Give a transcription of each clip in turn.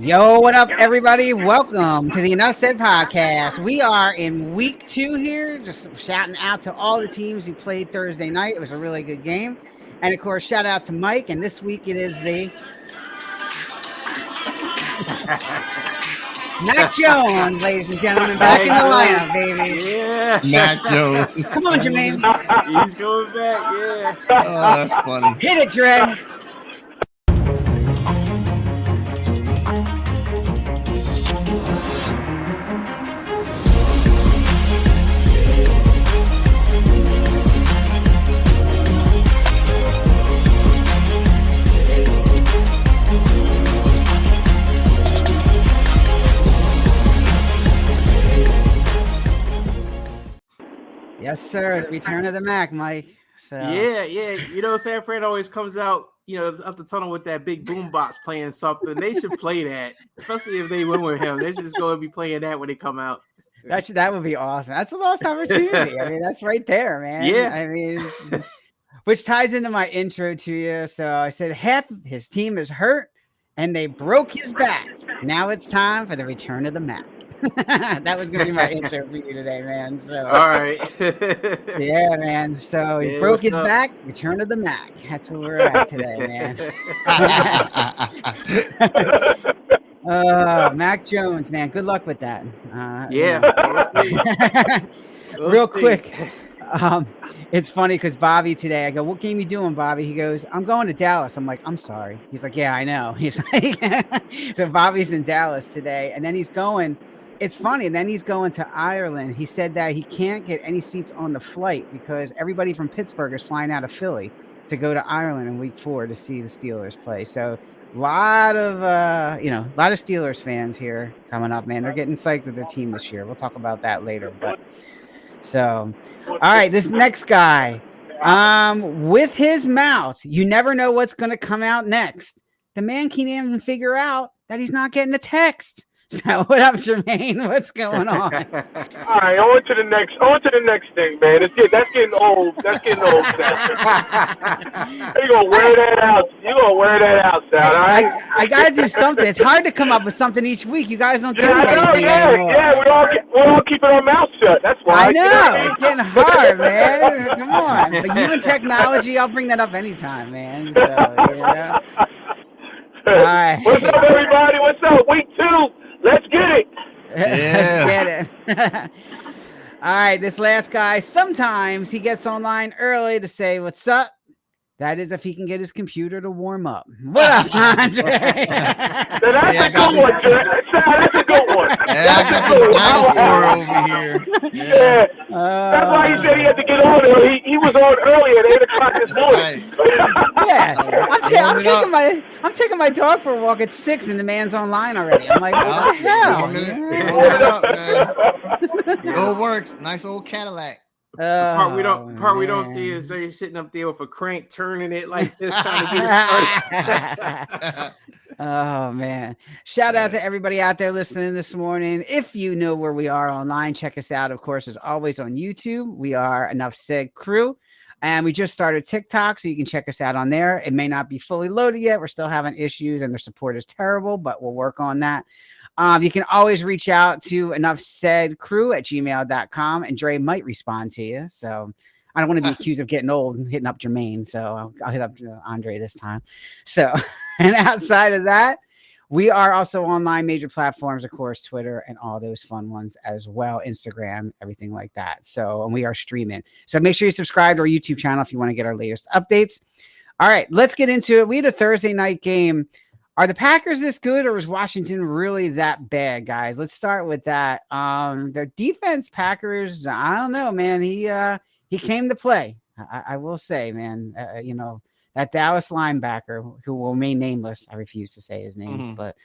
Yo, what up, everybody? Welcome to the Enough Said podcast. We are in week 2 here, just shouting out to all the teams who played Thursday night. It was a really good game. And of course, shout out to Mike. And this week it is the Mac Jones, ladies and gentlemen, back in the lineup, baby. Yeah. Mac Jones. Come on, Jermaine. He's going back, yeah. Oh, that's funny. Hit it, Dre. Yes, sir. The return of the Mac, Mike. So Yeah. You know, San Fran always comes out, up the tunnel with that big boombox playing something. They should play that, especially if they win with him. They should just go and be playing that when they come out. that would be awesome. That's a lost opportunity. I mean, that's right there, man. Yeah. I mean, which ties into my intro to you. So I said half of his team is hurt and they broke his back. Now it's time for the return of the Mac. That was going to be my intro for you today, man. So All right. yeah, man. So he broke his back. Return of the Mac. That's where we're at today, man. Mac Jones, man. Good luck with that. Yeah. Real quick. It's funny because Bobby today, I go, what game you doing, Bobby? He goes, I'm going to Dallas. I'm like, I'm sorry. He's like, yeah, I know. He's like, so Bobby's in Dallas today. And then he's going, it's funny. And then he's going to Ireland. He said that he can't get any seats on the flight because everybody from Pittsburgh is flying out of Philly to go to Ireland in week 4 to see the Steelers play. So a lot of Steelers fans here coming up, man. They're getting psyched with their team this year. We'll talk about that later. But so, all right, this next guy, with his mouth, you never know what's going to come out next. The man can't even figure out that he's not getting a text. So what up, Jermaine? What's going on? All right, on to the next thing, man. That's getting old. That's getting old, Sal. You're gonna wear that out. Sal. All right? I gotta do something. It's hard to come up with something each week. You guys don't give me I know, anything anymore. we're all keeping our mouths shut. That's why. I know. It's getting hard, man. Come on. But you and technology, I'll bring that up anytime, man. So, yeah. All right. What's up, everybody? What's up? Week 2. Let's get it. Let's get it. All right, this last guy, sometimes he gets online early to say what's up. That is if he can get his computer to warm up. What up, Andre? That's a good one, Jack. That's a good one. Yeah, I got this dinosaur over here. Yeah. That's why he said he had to get on early. He was on early at 8 o'clock this morning. Yeah. I'm taking my dog for a walk at 6 and the man's online already. I'm like, what the hell? Warm it up, man. It all works. Nice old Cadillac. The part we don't see is they're sitting up there with a crank turning it like this, trying to get it started. Oh man. Shout out to everybody out there listening this morning. If you know where we are online, check us out, of course, as always on YouTube. We are Enough Said Crew. And we just started TikTok, so you can check us out on there. It may not be fully loaded yet. We're still having issues and their support is terrible, but we'll work on that. You can always reach out to enoughsaidcrew@gmail.com, and Dre might respond to you. So I don't want to be accused of getting old and hitting up Jermaine. So I'll hit up Andre this time. So, and outside of that, we are also online major platforms, of course, Twitter and all those fun ones as well, Instagram, everything like that. So, and we are streaming. So make sure you subscribe to our YouTube channel if you want to get our latest updates. All right, let's get into it. We had a Thursday night game. Are the Packers this good, or is Washington really that bad, guys? Let's start with that. Their defense, Packers, I don't know, man. He came to play. I will say, man. That Dallas linebacker who will remain nameless. I refuse to say his name, but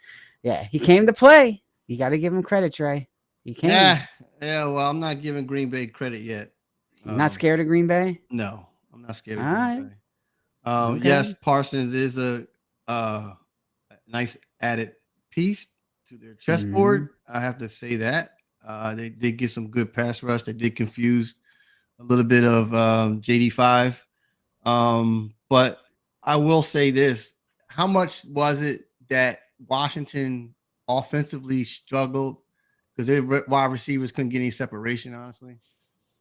yeah, he came to play. You got to give him credit, Trey. He came. Yeah. Well, I'm not giving Green Bay credit yet. You're not scared of Green Bay? No, I'm not scared of All Green Bay. Okay. Yes, Parsons is a nice added piece to their chessboard. I have to say that. They did get some good pass rush. They did confuse a little bit of JD5. But I will say this. How much was it that Washington offensively struggled because their wide receivers couldn't get any separation, honestly.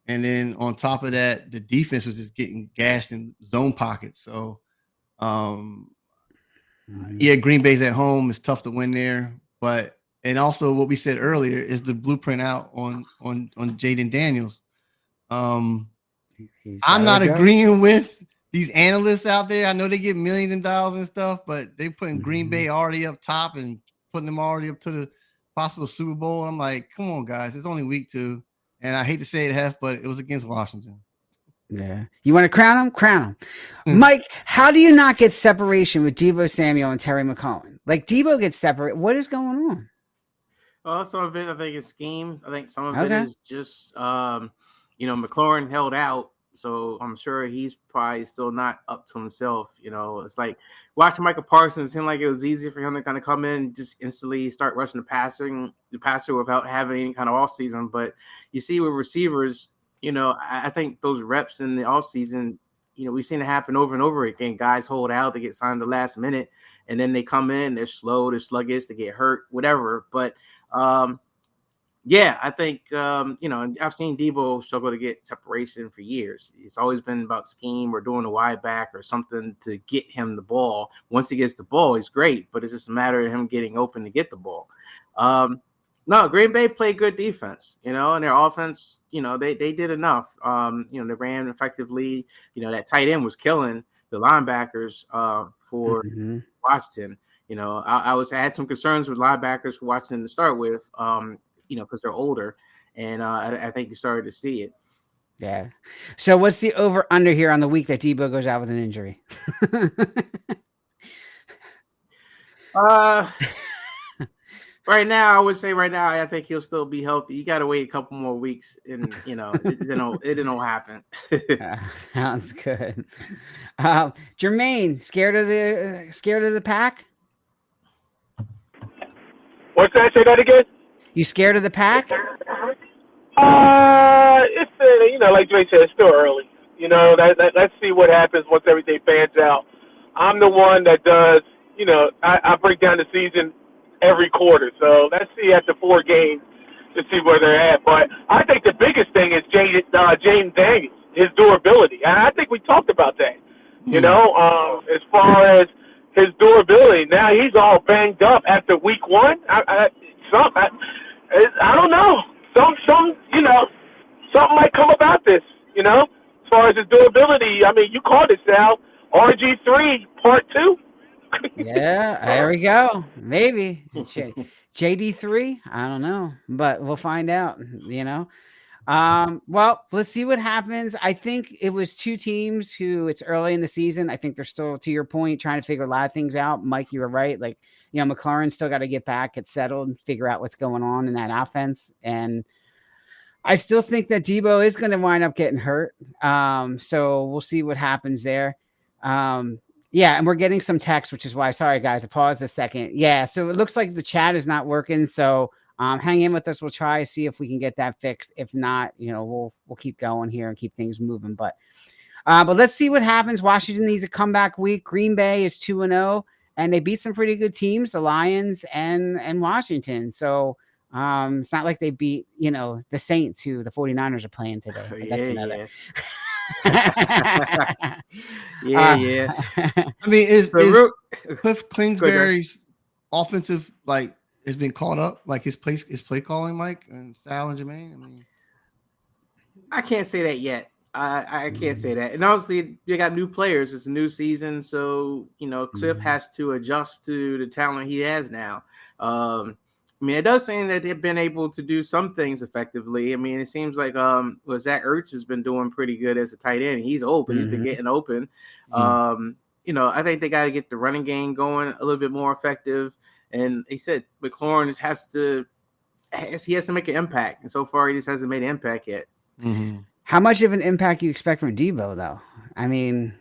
And then on top of that, the defense was just getting gashed in zone pockets. So, yeah, Green Bay's at home. It's tough to win there. But and also what we said earlier is the blueprint out on Jaden Daniels. I'm not agreeing with these analysts out there. I know they get millions of dollars and stuff, but they putting Green Bay already up top and putting them already up to the possible Super Bowl. I'm like, come on, guys. It's only week 2. And I hate to say it, but it was against Washington. Yeah. You want to crown him? Crown him. Mike, how do you not get separation with Deebo Samuel and Terry McLaurin? Like, Deebo gets separate. What is going on? Some of it, I think, is scheme. I think some of it is just, McLaurin held out. So I'm sure he's probably still not up to himself. It's like watching Michael Parsons. It seemed like it was easy for him to kind of come in and just instantly start rushing the passer without having any kind of off season. But you see with receivers, I think those reps in the off season, we've seen it happen over and over again. Guys hold out, they get signed the last minute, and then they come in, they're slow, they're sluggish, they get hurt, whatever. But I think, I've seen Deebo struggle to get separation for years. It's always been about scheme or doing a wide back or something to get him the ball. Once he gets the ball, he's great, but it's just a matter of him getting open to get the ball. No, Green Bay played good defense, and their offense, they did enough. They ran effectively. That tight end was killing the linebackers for Washington. I had some concerns with linebackers for Washington to start with. Because they're older, and I think you started to see it. Yeah. So what's the over under here on the week that Deebo goes out with an injury? Right now, I would say I think he'll still be healthy. You got to wait a couple more weeks, and it didn't happen. Sounds good. Jermaine, scared of the pack? What's that? Say that again. You scared of the pack? It's like Dre said, it's still early. Let's see what happens once everything pans out. I'm the one that does. I break down the season every quarter, so let's see after 4 games to see where they're at. But I think the biggest thing is Jaden Daniels, his durability. And I think we talked about that. As far as his durability, now he's all banged up after week 1. I don't know. Something might come about this, as far as his durability. I mean, you called it, Sal. RG3 Part 2. Yeah, there we go. Maybe. JD3? I don't know, but we'll find out, Well, let's see what happens. I think it was 2 teams who it's early in the season. I think they're still, to your point, trying to figure a lot of things out. Mike, you were right. Like, McLaurin's still got to get back, get settled, and figure out what's going on in that offense. And I still think that Deebo is going to wind up getting hurt. So we'll see what happens there. And we're getting some text, which is why, sorry guys, I paused a second. Yeah, so it looks like the chat is not working. So hang in with us. We'll try to see if we can get that fixed. If not, we'll keep going here and keep things moving. But let's see what happens. Washington needs a comeback week. Green Bay is 2-0, and they beat some pretty good teams, the Lions and Washington. So it's not like they beat, the Saints, who the 49ers are playing today. But that's another. Yeah. I mean, is Cliff Kingsbury's offensive has been caught up? Like his play calling, Mike and Sal and Jermaine? I mean, I can't say that yet. I can't say that. And obviously, you got new players. It's a new season, so Cliff has to adjust to the talent he has now. It does seem that they've been able to do some things effectively. I mean, it seems like Zach Ertz has been doing pretty good as a tight end. He's open. He's been getting open. I think they got to get the running game going a little bit more effective. And he said McLaurin has to make an impact. And so far, he just hasn't made an impact yet. Mm-hmm. How much of an impact do you expect from Deebo, though? I mean,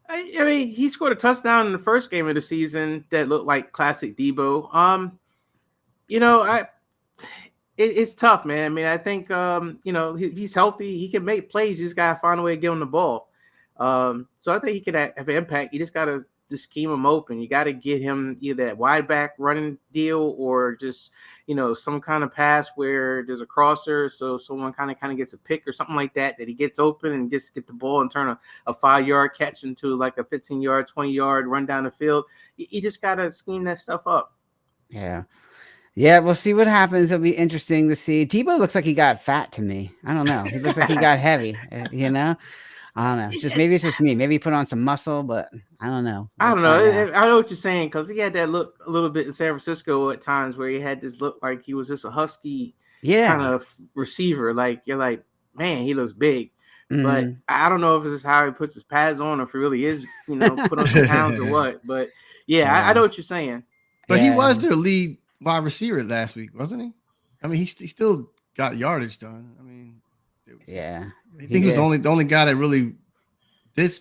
he scored a touchdown in the first game of the season that looked like classic Deebo. It's tough, man. I mean, I think, he's healthy. He can make plays. You just got to find a way to get him the ball. So I think he could have an impact. You just got to to scheme him open. You got to get him either that wide back running deal or just, some kind of pass where there's a crosser, so someone kind of gets a pick or something like that he gets open and just get the ball and turn a 5-yard catch into like a 15-yard, 20-yard run down the field. You just got to scheme that stuff up. Yeah. Yeah, we'll see what happens. It'll be interesting to see. Debo looks like he got fat to me. I don't know. He looks like he got heavy, I don't know. Maybe it's just me. Maybe he put on some muscle, but I don't know. I don't know. I know what you're saying because he had that look a little bit in San Francisco at times where he had this look like he was just a husky kind of receiver. Like you're like, man, he looks big. Mm-hmm. But I don't know if it's how he puts his pads on or if he really is, put on some pounds or what. But I know what you're saying. But he was their lead wide receiver last week, wasn't he? I mean, he still got yardage done. I mean, I think he was the only guy that really did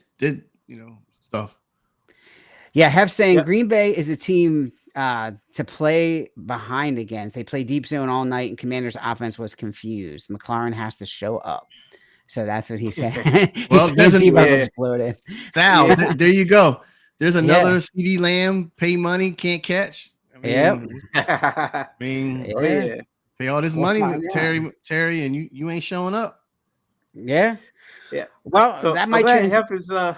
stuff. Yeah, Hef saying Green Bay is a team to play behind against. They play deep zone all night, and Commanders' offense was confused. McLaurin has to show up. So that's what he said. Well, there's exploded. Sal, there you go. There's another CD Lamb, pay money, can't catch. I mean, pay all this money with Terry, and you ain't showing up. Yeah. Well, so that might change. Hef is go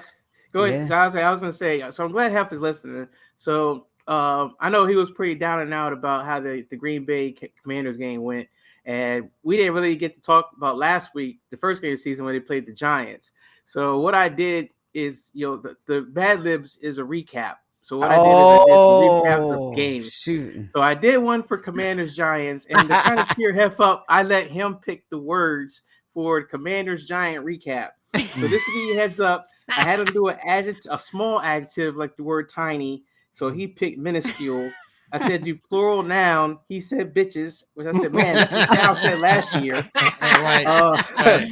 ahead. Yeah. I was going to say. So I'm glad Hef is listening. So I know he was pretty down and out about how the Green Bay Commanders game went, and we didn't really get to talk about last week, the first game of the season when they played the Giants. So what I did is, the MadLibs is a recap. So what I did recaps of games. Shoot. So I did one for Commanders Giants, and to kind of cheer Hef up, I let him pick the words for the Commanders Giant recap. So this to give you a heads up, I had him do a small adjective like the word tiny. So he picked minuscule. I said do plural noun. He said bitches, which I said, man, that's what Cal said last year. Right.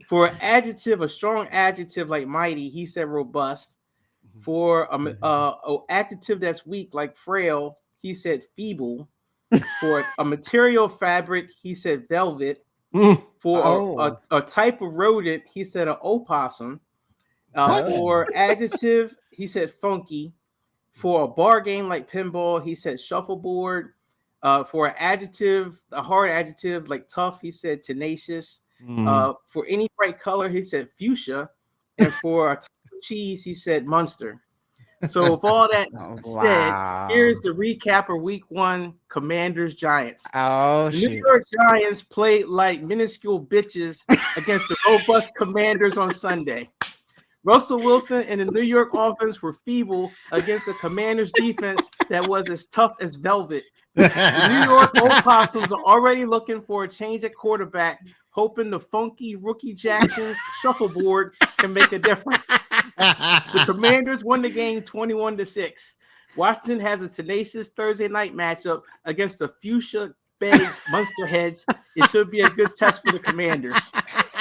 For an adjective, a strong adjective like mighty, he said robust. For an adjective that's weak like frail, he said feeble. For a material fabric, he said velvet. For a type of rodent, he said an opossum. For adjective, he said funky. For a bar game like pinball, he said shuffleboard. For an adjective, a hard adjective like tough, he said tenacious. For any bright color, he said fuchsia. And for a type of cheese, he said Munster. So with all that said, here's the recap of Week 1 Commanders Giants. New York Giants played like minuscule bitches against the robust Commanders on Sunday. Russell Wilson and the New York offense were feeble against the Commanders defense that was as tough as velvet. The New York Opossums are already looking for a change at quarterback, hoping the funky rookie Jackson shuffleboard can make a difference. The Commanders won the game 21-6. Washington has a tenacious Thursday night matchup against the Fuchsia Bay Munster Heads. It should be a good test for the Commanders.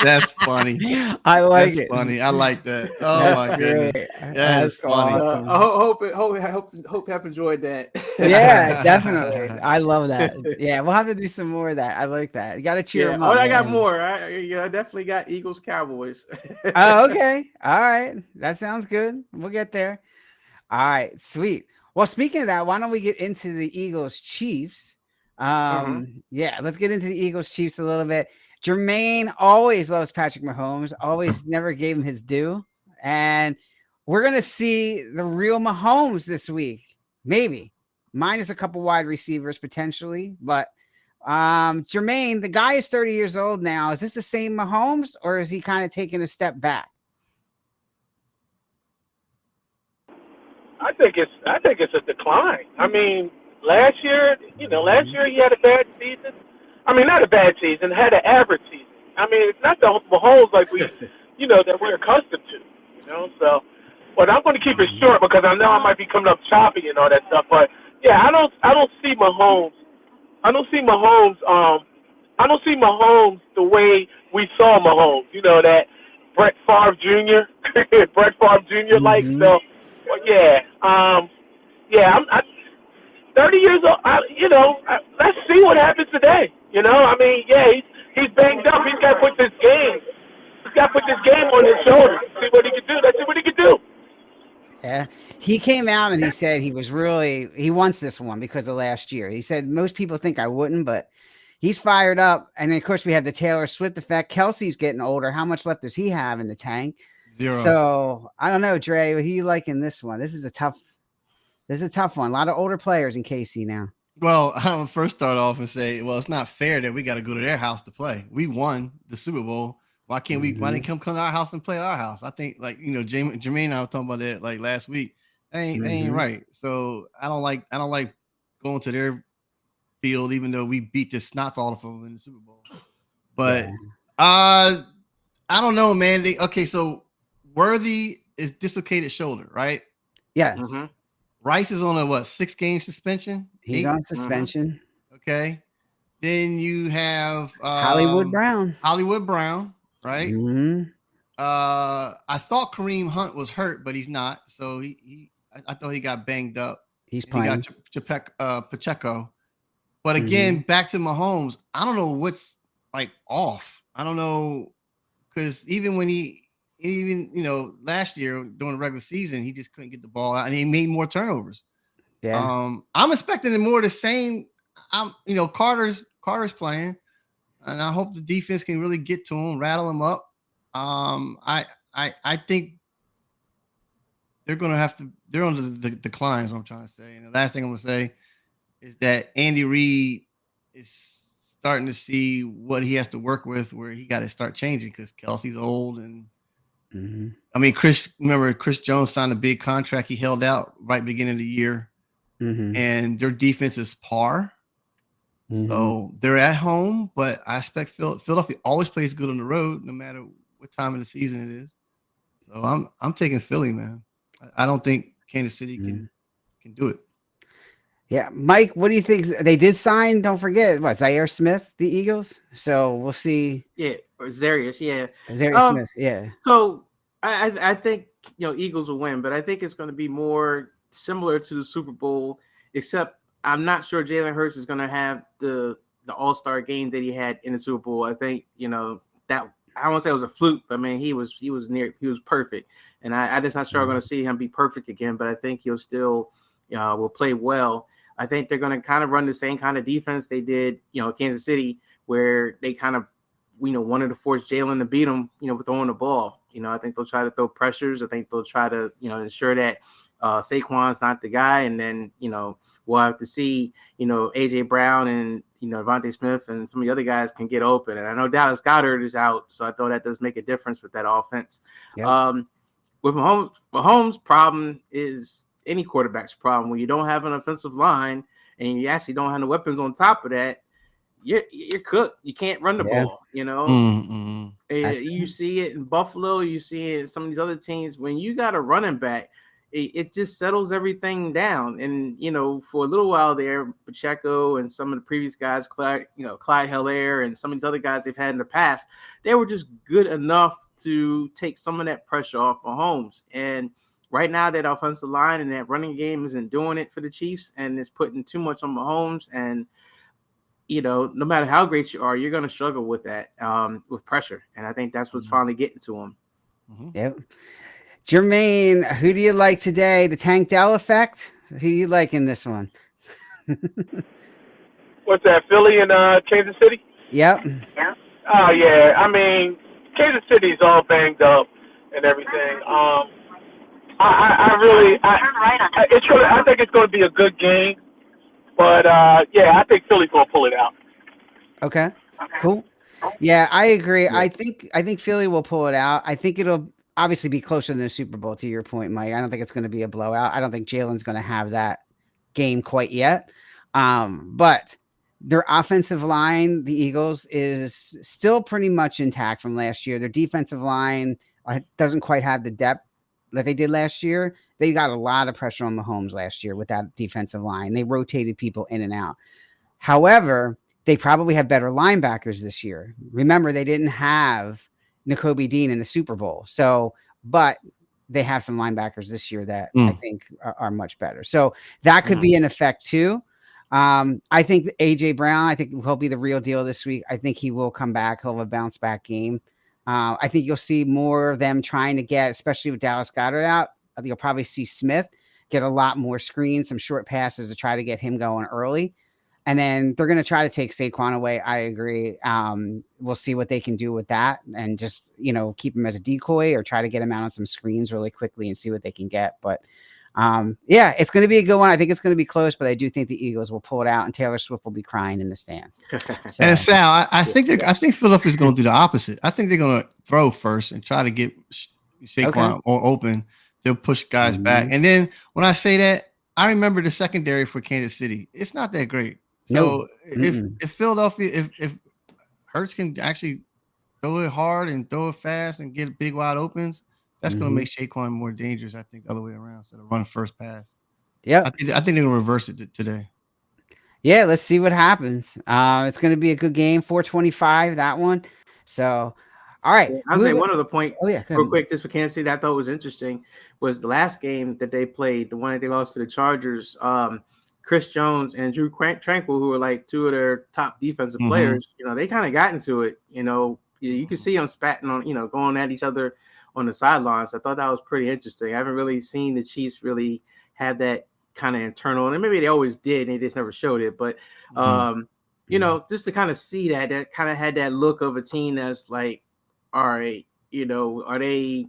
That's funny. I like That's it. funny. I like that. Oh my goodness. That's funny. Awesome. Hope you have enjoyed that. Yeah, definitely. I love that. Yeah, we'll have to do some more of that. I like that. You got to cheer them up. I got more. I definitely got Eagles Cowboys. Oh, okay. All right. That sounds good. We'll get there. All right. Sweet. Well, speaking of that, why don't we get into the Eagles Chiefs? Yeah, let's get into the Eagles Chiefs a little bit. Jermaine always loves Patrick Mahomes, always never gave him his due. And we're going to see the real Mahomes this week. Maybe. Minus a couple wide receivers potentially. But Jermaine, the guy is 30 years old now. Is this the same Mahomes or is he kind of taking a step back? I think it's a decline. I mean, last year he had a bad season. I mean, not a bad season, had an average season. I mean, it's not the Mahomes like we, that we're accustomed to, So, but I'm going to keep it short because I know I might be coming up choppy and all that stuff. But yeah, I don't see Mahomes. I don't see Mahomes the way we saw Mahomes. That Brett Favre Jr. Brett Favre Jr. like so. Well, yeah. I'm 30 years old. Let's see what happens today. I mean, yeah, he's banged up. He's got to put this game on his shoulders. See what he can do. Let's see what he can do. Yeah. He came out and he said he wants this one because of last year. He said most people think I wouldn't, but he's fired up. And then, of course, we have the Taylor Swift effect. Kelsey's getting older. How much left does he have in the tank? 0. So I don't know, Dre. Who you liking this one? This is a tough one. A lot of older players in KC now. Well, I'll first start off and say, well, it's not fair that we got to go to their house to play. We won the Super Bowl. Why can't we? Why didn't come to our house and play at our house? I think, like, Jermaine and I were talking about that like last week. That ain't right. So I don't like going to their field, even though we beat the snots off of them in the Super Bowl. But I don't know, man. So Worthy is dislocated shoulder, right? Yeah. Mm-hmm. Rice is on a 6-game suspension. He's on suspension. Okay. Then you have Hollywood Brown, right? Mm-hmm. I thought Kareem Hunt was hurt, but he's not. So I thought he got banged up. He's playing. He got Pacheco. But again, back to Mahomes, I don't know what's off. I don't know, because even when last year during the regular season, he just couldn't get the ball out and he made more turnovers. Yeah. I'm expecting more of the same. Carter's playing, and I hope the defense can really get to him, rattle him up. I think they're going to have to. They're on the decline, is what I'm trying to say. And the last thing I'm going to say is that Andy Reid is starting to see what he has to work with, where he got to start changing because Kelsey's old and. Mm-hmm. I mean, Chris Jones signed a big contract. He held out right beginning of the year, and their defense is par. So they're at home, but I expect Philadelphia always plays good on the road, no matter what time of the season it is. So I'm taking Philly, man. I don't think Kansas City can do it. Yeah, Mike, what do you think? They did sign, don't forget, Zaire Smith, the Eagles. So we'll see. Yeah, or Zarius, yeah. Zaire Smith, yeah. So I think Eagles will win, but I think it's going to be more similar to the Super Bowl, except I'm not sure Jalen Hurts is going to have the All-Star game that he had in the Super Bowl. I think that I won't say it was a fluke, but I mean he was perfect, and I just not sure I'm going to see him be perfect again. But I think he'll still will play well. I think they're going to kind of run the same kind of defense they did, Kansas City, where they kind of, wanted to force Jalen to beat them, with throwing the ball. I think they'll try to throw pressures. I think they'll try to, ensure that Saquon's not the guy. And then, we'll have to see, A.J. Brown and, Devontae Smith and some of the other guys can get open. And I know Dallas Goedert is out, so I thought that does make a difference with that offense. Yep. With Mahomes' problem is any quarterback's problem. When you don't have an offensive line and you actually don't have the weapons on top of that, you're cooked. You can't run the ball, You see it in Buffalo. You see it in some of these other teams. When you got a running back, it just settles everything down. And, for a little while there, Pacheco and some of the previous guys, Clyde Hilaire and some of these other guys they've had in the past, they were just good enough to take some of that pressure off Mahomes. And right now, that offensive line and that running game isn't doing it for the Chiefs, and it's putting too much on Mahomes. And, no matter how great you are, you're going to struggle with that, with pressure. And I think that's what's finally getting to him. Yep. Jermaine, who do you like today? The Tank Dell effect? Who do you like in this one? What's that, Philly and Kansas City? Yep. Oh, yeah. I mean, Kansas City's all banged up and everything. I think it's going to be a good game, but I think Philly's going to pull it out. Okay, cool. Yeah, I agree. Yeah. I think Philly will pull it out. I think it'll obviously be closer than the Super Bowl, to your point, Mike. I don't think it's going to be a blowout. I don't think Jalen's going to have that game quite yet. But their offensive line, the Eagles, is still pretty much intact from last year. Their defensive line doesn't quite have the depth that they did last year. They got a lot of pressure on Mahomes last year with that defensive line. They rotated people in and out. However, they probably have better linebackers this year. Remember, they didn't have Nakobe Dean in the Super Bowl. But they have some linebackers this year that I think are much better. So that could be an effect too. I think A.J. Brown, I think he'll be the real deal this week. I think he will come back. He'll have a bounce back game. I think you'll see more of them trying to get, especially with Dallas Goedert out, you'll probably see Smith get a lot more screens, some short passes to try to get him going early. And then they're going to try to take Saquon away. I agree. We'll see what they can do with that and just, keep him as a decoy or try to get him out on some screens really quickly and see what they can get. But it's going to be a good one. I think it's going to be close, but I do think the Eagles will pull it out and Taylor Swift will be crying in the stands. So, and Sal, I think Philadelphia's going to do the opposite. I think they're going to throw first and try to get Saquon or open. They'll push guys back. And then when I say that, I remember the secondary for Kansas City. It's not that great. So if Philadelphia, if Hurts can actually throw it hard and throw it fast and get big wide opens, that's going to make Saquon more dangerous. I think the other way around instead of run first pass. Yeah, I think they're going to reverse it today. Yeah, let's see what happens. It's going to be a good game. 425 that one. So, all right. I'll say one other point. Real quick. Just for Kansas City, that I thought was interesting was the last game that they played, the one that they lost to the Chargers. Chris Jones and Drew Tranquil, who were like two of their top defensive players, they kind of got into it. You can see them spatting on, going at each other on the sidelines. I thought that was pretty interesting. I haven't really seen the Chiefs really have that kind of internal, and maybe they always did, and they just never showed it. But, just to kind of see that kind of had that look of a team that's like, all right, are they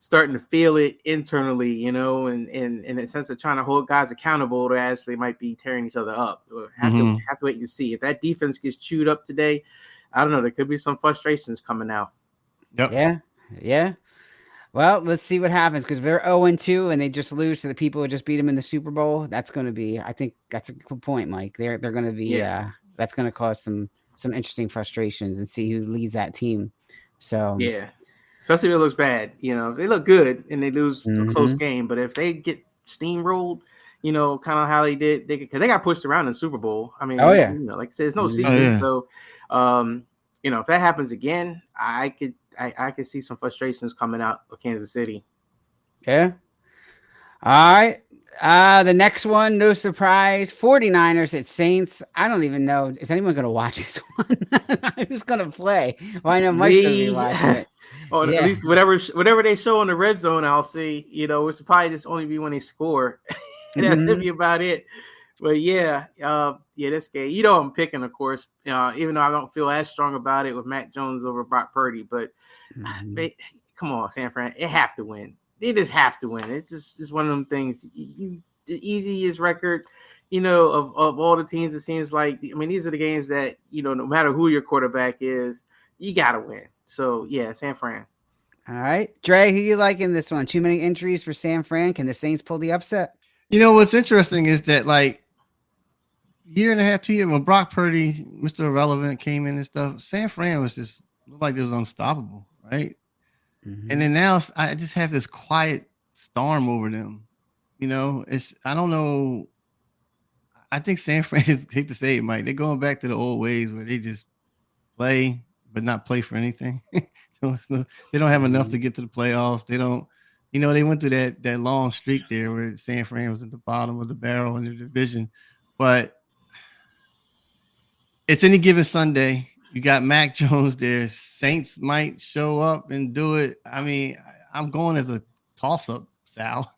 starting to feel it internally, and in a sense of trying to hold guys accountable, they actually might be tearing each other up. Or have to wait and see. If that defense gets chewed up today, I don't know. There could be some frustrations coming out. Yep. Yeah. Well, let's see what happens because if they're 0-2 and they just lose to the people who just beat them in the Super Bowl, that's going to be. I think that's a good point, Mike. They're going to be. That's going to cause some interesting frustrations and see who leads that team. So yeah. Especially if it looks bad, if they look good and they lose a close game, but if they get steamrolled, kind of how they did, because they got pushed around in the Super Bowl. I mean, like I said, it's no secret. So, if that happens again, I could see some frustrations coming out of Kansas City. Yeah. All right. The next one, no surprise, 49ers at Saints. I don't even know. Is anyone going to watch this one? Who's going to play? Well, I know Mike's going to be watching it. Or at least whatever they show on the red zone, I'll see. It's probably just only be when they score. That'll be about it. But this game. I'm picking, of course. Even though I don't feel as strong about it with Mac Jones over Brock Purdy, but come on, San Fran, they have to win. They just have to win. It's one of them things. The easiest record, of all the teams. It seems like. I mean, these are the games that no matter who your quarterback is, you gotta win. So, San Fran. All right. Dre, who you like in this one? Too many injuries for San Fran. Can the Saints pull the upset? What's interesting is that, year and a half, 2 years, when Brock Purdy, Mr. Irrelevant, came in and stuff, San Fran was just looked like it was unstoppable, right? And then now I just have this quiet storm over them. I don't know. I think San Fran, hate to say it, Mike, they're going back to the old ways where they just play but not play for anything. They don't have enough to get to the playoffs. They don't, they went through that long streak there where San Fran was at the bottom of the barrel in the division. But it's any given Sunday. You got Mac Jones there. Saints might show up and do it. I mean, I'm going as a toss-up, Sal.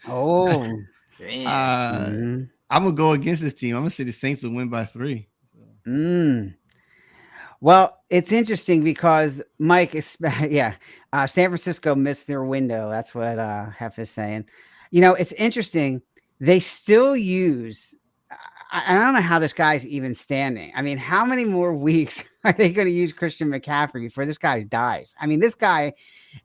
Oh. I'm going to go against this team. I'm going to say the Saints will win by 3. Well, it's interesting because Mike is, San Francisco missed their window. That's what Hef is saying. It's interesting. They still use, I don't know how this guy's even standing. I mean, how many more weeks are they going to use Christian McCaffrey before this guy dies? I mean, this guy,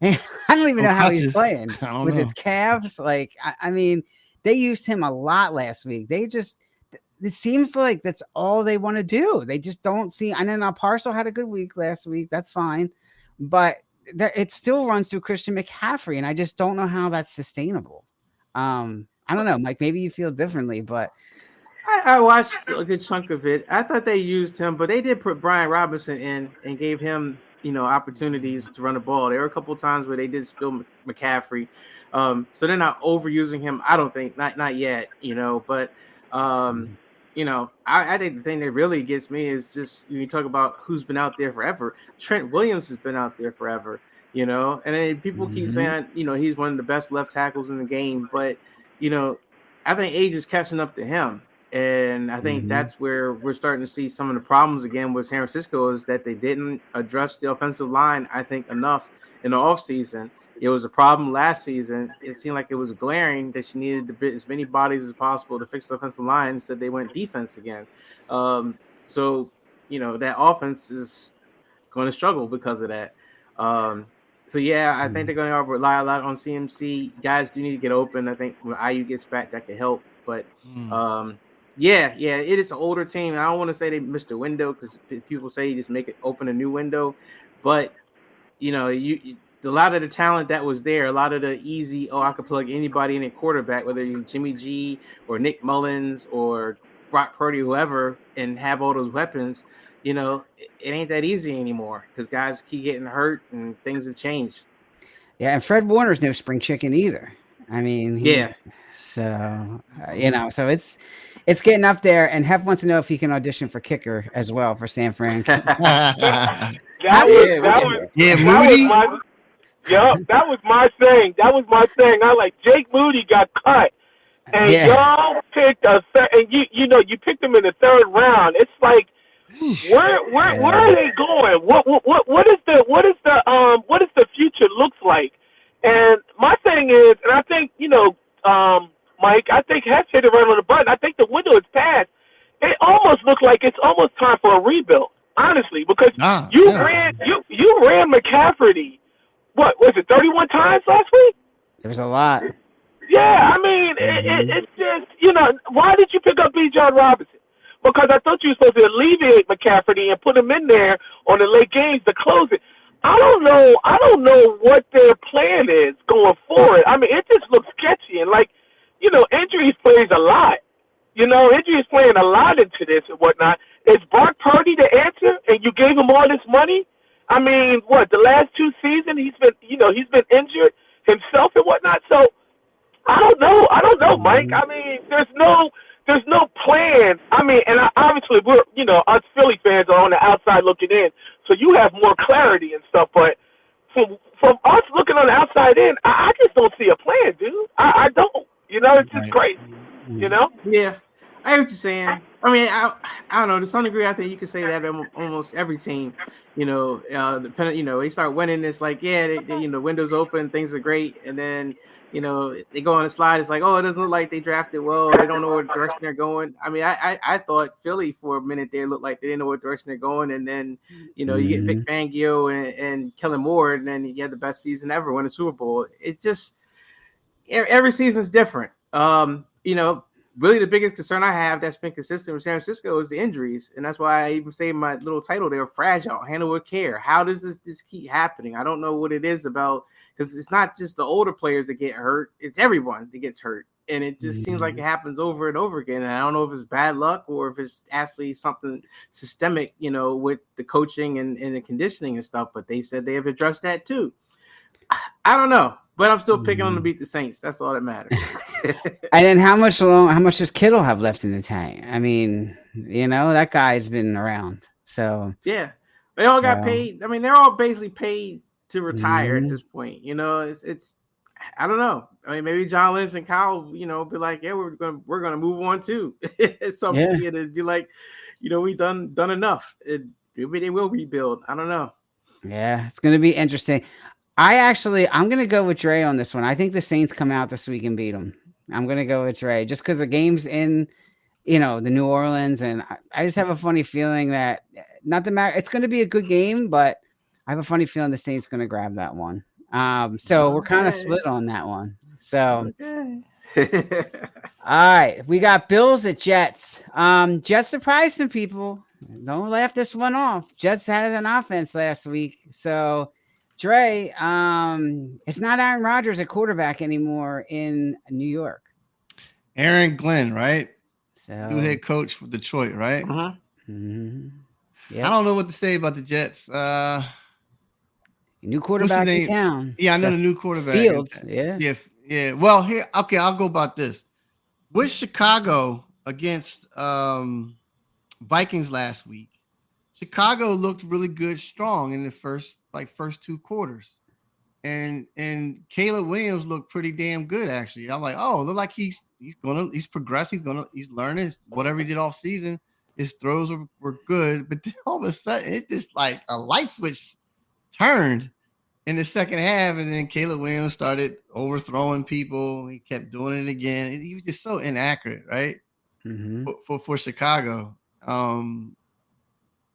I don't even know how he's playing with his calves. I mean, they used him a lot last week. It seems like that's all they want to do. They just don't see. I know now Parcel had a good week last week. That's fine. But it still runs through Christian McCaffrey. And I just don't know how that's sustainable. I don't know, Mike, maybe you feel differently, but I watched a good chunk of it. I thought they used him, but they did put Brian Robinson in and gave him, opportunities to run the ball. There were a couple of times where they did spill McCaffrey. So they're not overusing him. I don't think not yet, but I think the thing that really gets me is just when you talk about who's been out there forever. Trent Williams has been out there forever. you know. And then people keep saying, you know, he's one of the best left tackles in the game, but you know, I think age is catching up to him. And I think that's where we're starting to see some of the problems again with San Francisco is that they didn't address the offensive line, I think, enough in the offseason. It was a problem last season. It seemed like it was glaring that she needed to bid as many bodies as possible to fix the offensive line. Instead, they went defense again. So, you know, that offense is going to struggle because of that. So, yeah, I think they're going to rely a lot on CMC. Guys do need to get open. I think when IU gets back, that could help. But, yeah, it is an older team. I don't want to say they missed a window because people say you just make it open a new window. But, you know, a lot of the talent that was there, a lot of the easy, I could plug anybody in a quarterback, whether you're Jimmy G or Nick Mullins or Brock Purdy, whoever, and have all those weapons, you know, it ain't that easy anymore because guys keep getting hurt and things have changed. Yeah, and Fred Warner's no spring chicken either. I mean, so you know, so it's getting up there. And Hef wants to know if he can audition for kicker as well for San Fran. Moody. That was my thing. I like Jake Moody got cut, and y'all picked and you know you picked him in the third round. It's like, where are they going? What is the future looks like? And my thing is, and I think you know, Mike, I think Hess hit it right on the button. I think the window is past. It almost looked like it's almost time for a rebuild, honestly, because you ran McCaffrey. What was it, 31 times last week? There was a lot. Yeah, I mean, it's just, you know, why did you pick up B. John Robinson? Because I thought you were supposed to alleviate McCaffrey and put him in there on the late games to close it. I don't know what their plan is going forward. I mean, it just looks sketchy. And, like, you know, injuries plays a lot. You know, injuries playing a lot into this and whatnot. Is Brock Purdy the answer, and you gave him all this money? I mean, the last two seasons he's been injured himself and whatnot. So I don't know, Mike. I mean, there's no plan. I mean, and obviously we're, you know, us Philly fans are on the outside looking in, so you have more clarity and stuff. But from us looking on the outside in, I just don't see a plan, dude. I don't. You know, it's just crazy. You know? Yeah, I hear what you're saying. I mean, I don't know. To some degree, I think you can say that almost every team. You know, depending, you know, they start winning. It's like, they you know, windows open, things are great, and then, you know, they go on a slide. It's like, it doesn't look like they drafted well. They don't know what direction they're going. I mean, I thought Philly for a minute there looked like they didn't know what direction they're going, and then, you know, you get Vic Fangio and Kellen Moore, and then you had the best season ever, win a Super Bowl. It just every season's different. You know. Really, the biggest concern I have that's been consistent with San Francisco is the injuries, and that's why I even say in my little title they're fragile, handle with care. How does this keep happening? I don't know what it is about, because it's not just the older players that get hurt; it's everyone that gets hurt, and it just seems like it happens over and over again. And I don't know if it's bad luck or if it's actually something systemic, you know, with the coaching and the conditioning and stuff. But they said they have addressed that too. I don't know. But I'm still picking on to beat the Saints. That's all that matters. And then how much does Kittle have left in the tank? I mean, you know, that guy's been around. So yeah, they all got paid. I mean, they're all basically paid to retire at this point. You know, it's I don't know. I mean, maybe John Lynch and Kyle, you know, be like, we're gonna move on too. It'd be like, you know, we done enough. Maybe they will rebuild. I don't know. Yeah, it's gonna be interesting. I'm going to go with Dre on this one. I think the Saints come out this week and beat them. I'm going to go with Dre just because the game's in, you know, the New Orleans. And I just have a funny feeling that it's going to be a good game, but I have a funny feeling the Saints going to grab that one. So we're kind of split on that one. So, all right, we got Bills at Jets. Jets surprised some people. Don't laugh this one off. Jets had an offense last week. So, Dre, it's not Aaron Rodgers at quarterback anymore in New York. Aaron Glenn, right? So, new head coach for Detroit, right? Yep. I don't know what to say about the Jets. New quarterback in town. Yeah, I know the new quarterback. Fields. Yeah. Well, here, okay, I'll go about this. With Chicago against Vikings last week, Chicago looked really good, strong in the first two quarters. and Caleb Williams looked pretty damn good actually. I'm like, oh, look like he's progressing, he's learning. Whatever he did off season, his throws were good, but then all of a sudden it just like a light switch turned in the second half, and then Caleb Williams started overthrowing people. He kept doing it again. He was just so inaccurate, right? For Chicago.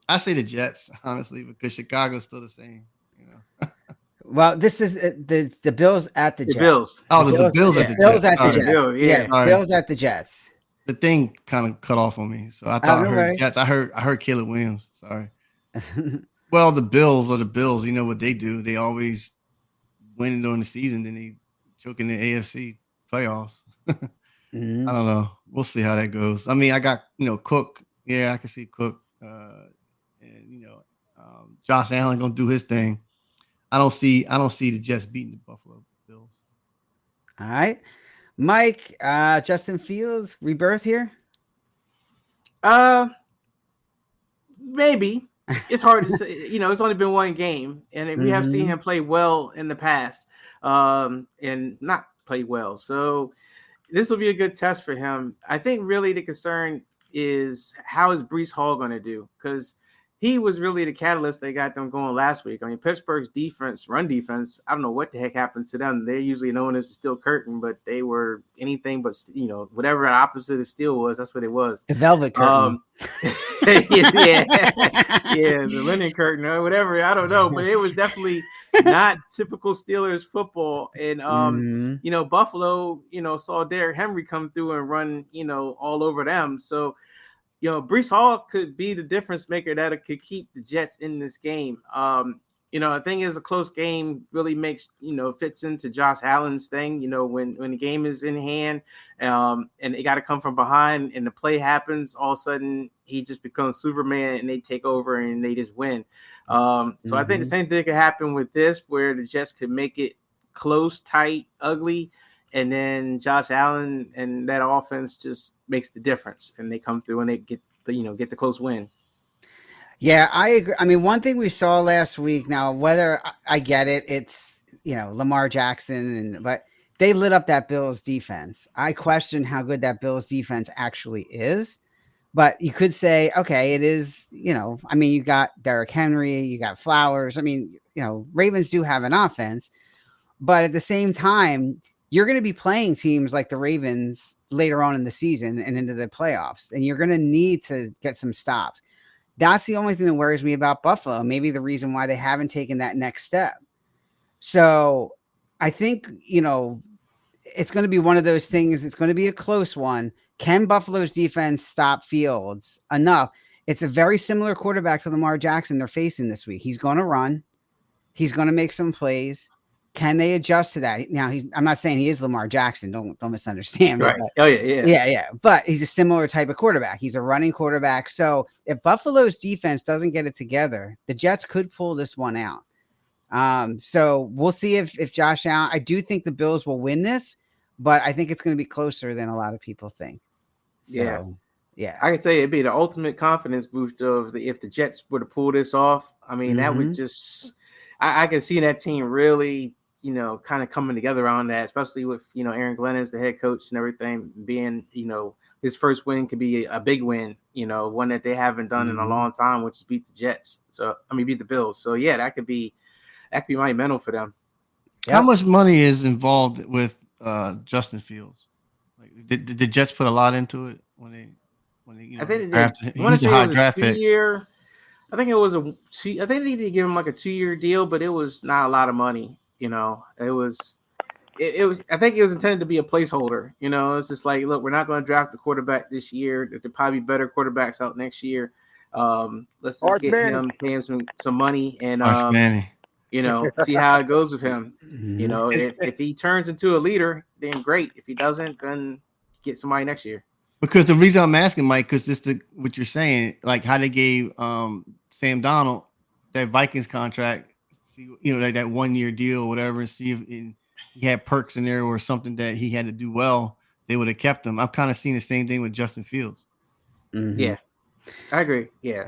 I say the Jets, honestly, because Chicago's still the same, you know. Well, this is the Bills at the Jets. Bills. Oh, the Bills at the Jets. Bills at the Jets. Yeah, Bills at the Jets. The thing kind of cut off on me, so I thought I heard Jets. I heard Caleb Williams. Sorry. Well, the Bills. You know what they do? They always win during the season, then they choke in the AFC playoffs. I don't know. We'll see how that goes. I mean, I got Cook. Yeah, I can see Cook. And Josh Allen gonna do his thing. I don't see the Jets beating the Buffalo Bills. All right, Mike. Justin Fields rebirth here. Maybe. It's hard to say. It's only been one game, and we have seen him play well in the past, and not play well. So this will be a good test for him. I think really the concern is how is Breece Hall going to do? Because he was really the catalyst that got them going last week. I mean, Pittsburgh's run defense, I don't know what the heck happened to them. They're usually known as the steel curtain, but they were anything but, whatever the opposite of steel was, that's what it was. The velvet curtain. Yeah, the linen curtain or whatever. I don't know, but it was definitely not typical Steelers football. And, Buffalo, saw Derrick Henry come through and run, all over them. So, Breece Hall could be the difference maker that could keep the Jets in this game. I think is a close game really makes, fits into Josh Allen's thing, when the game is in hand and it got to come from behind and the play happens, all of a sudden he just becomes Superman and they take over and they just win. So I think the same thing could happen with this, where the Jets could make it close, tight, ugly. And then Josh Allen and that offense just makes the difference, and they come through and they get the close win. Yeah, I agree. I mean, one thing we saw last week. Now, whether I get it, it's Lamar Jackson, but they lit up that Bills defense. I question how good that Bills defense actually is, but you could say, okay, it is. I mean, you got Derrick Henry, you got Flowers. I mean, Ravens do have an offense, but at the same time, you're going to be playing teams like the Ravens later on in the season and into the playoffs, and you're going to need to get some stops. That's the only thing that worries me about Buffalo. Maybe the reason why they haven't taken that next step. So I think, it's going to be one of those things. It's going to be a close one. Can Buffalo's defense stop Fields enough? It's a very similar quarterback to Lamar Jackson they're facing this week. He's going to run. He's going to make some plays. Can they adjust to that? Now, I'm not saying he is Lamar Jackson. Don't misunderstand me. Right. But, Yeah. But he's a similar type of quarterback. He's a running quarterback. So if Buffalo's defense doesn't get it together, the Jets could pull this one out. So we'll see if Josh Allen. I do think the Bills will win this, but I think it's going to be closer than a lot of people think. So, yeah. I can say it'd be the ultimate confidence boost if the Jets were to pull this off. I mean, that would just I can see that team really. Kind of coming together on that, especially with, Aaron Glenn as the head coach and everything being, his first win could be a big win, one that they haven't done in a long time, which is beat the Jets. So, beat the Bills. So yeah, that could be monumental for them. Yep. How much money is involved with Justin Fields? Like, did the Jets put a lot into it when they I think they drafted? He was a high draft pick. I think they need to give him like a 2-year deal, but it was not a lot of money. It was. I think it was intended to be a placeholder. It's just like, look, we're not going to draft the quarterback this year. There'll probably be better quarterbacks out next year. Let's just get him, pay him some money, and see how it goes with him. If he turns into a leader, then great. If he doesn't, then get somebody next year. Because the reason I'm asking, Mike, because what you're saying, like how they gave Sam Darnold that Vikings contract. Like that 1-year deal or whatever, and see if he had perks in there or something that he had to do well, they would have kept him. I've kind of seen the same thing with Justin Fields. Yeah, I agree. Yeah.